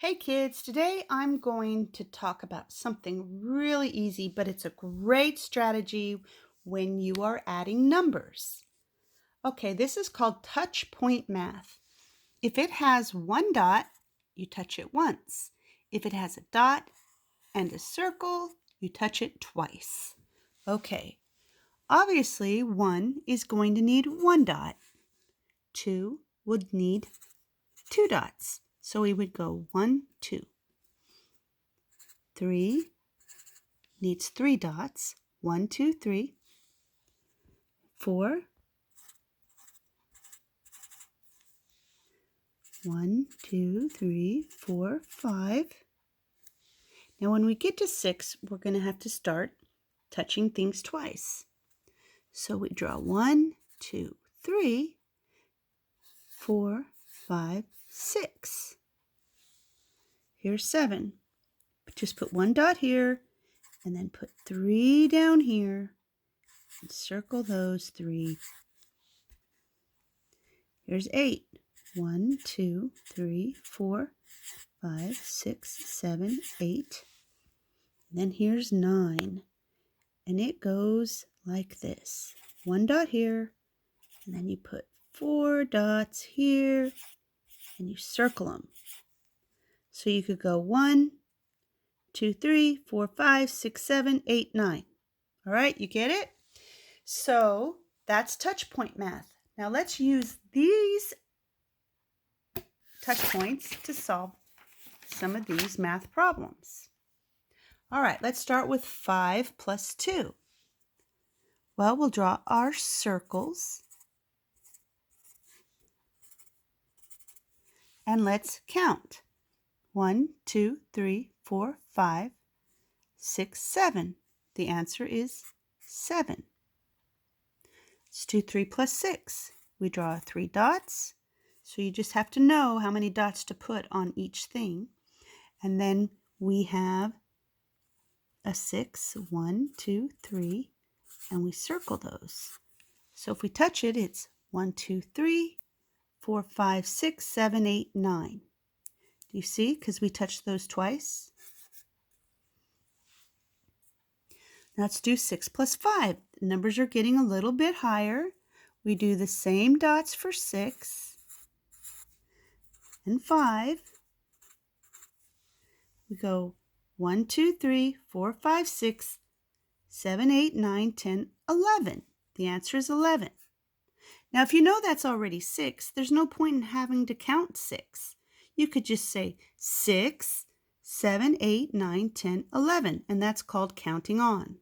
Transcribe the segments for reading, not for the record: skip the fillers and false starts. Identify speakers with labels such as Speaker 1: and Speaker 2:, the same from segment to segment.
Speaker 1: Hey kids, today I'm going to talk about something really easy, but it's a great strategy when you are adding numbers. Okay, this is called touch point math. If it has one dot, you touch it once. If it has a dot and a circle, you touch it twice. Okay, obviously 1 is going to need one dot. 2 would need two dots. So we would go 1, 2. 3 needs three dots. 1, 2, 3. 4. 1, 2, 3, 4, 5. Now when we get to 6, we're going to have to start touching things twice. So we draw 1, 2, 3, 4, 5, 6. Here's 7. Just put one dot here and then put 3 down here and circle those 3. Here's 8. 1, 2, 3, 4, 5, 6, 7, 8. And then here's 9. And it goes like this. One dot here, and then you put 4 dots here, and you circle them. So you could go 1, 2, 3, 4, 5, 6, 7, 8, 9. All right, you get it? So that's touch point math. Now let's use these touch points to solve some of these math problems. All right, let's start with 5 plus 2. Well, we'll draw our circles. And let's count. 1, 2, 3, 4, 5, 6, 7. The answer is 7. Let's do 3 plus 6. We draw 3 dots. So you just have to know how many dots to put on each thing. And then we have a 6, 1, 2, 3, and we circle those. So if we touch it, it's 1, 2, 3, 4, 5, 6, 7, 8, 9. Do you see? Because we touched those twice. Now let's do 6 plus 5. The numbers are getting a little bit higher. We do the same dots for 6 and 5. We go 1, 2, 3, 4, 5, 6, 7, 8, 9, 10, 11. The answer is 11. Now, if you know that's already 6, there's no point in having to count 6. You could just say 6, 7, 8, 9, 10, 11, and that's called counting on.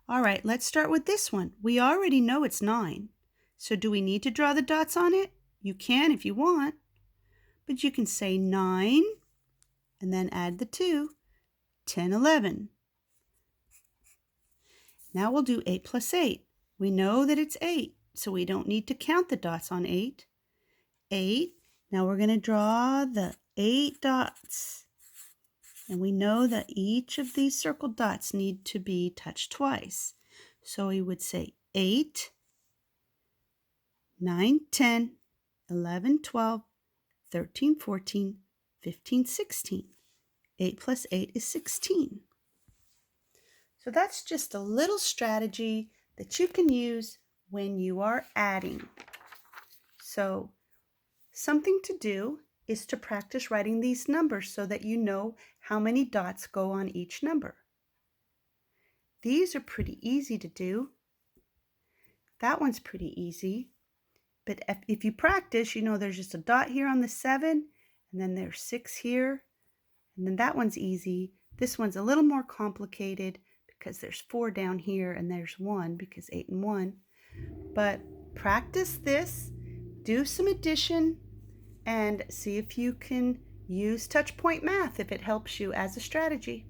Speaker 1: All right, let's start with this one. We already know it's 9. So do we need to draw the dots on it? You can if you want, but you can say 9 and then add the 2, 10, 11. Now we'll do 8 plus 8. We know that it's 8, so we don't need to count the dots on 8. 8. Now we're going to draw the 8 dots. And we know that each of these circled dots need to be touched twice. So we would say 8, 9, 10, 11, 12, 13, 14, 15, 16. 8 plus 8 is 16. So that's just a little strategy that you can use when you are adding. So something to do is to practice writing these numbers so that you know how many dots go on each number. These are pretty easy to do. That one's pretty easy. But if you practice, you know there's just a dot here on the 7, and then there's 6 here, and then that one's easy. This one's a little more complicated because there's 4 down here, and there's 1 because 8 and 1. But practice this, do some addition, and see if you can use touch point math if it helps you as a strategy.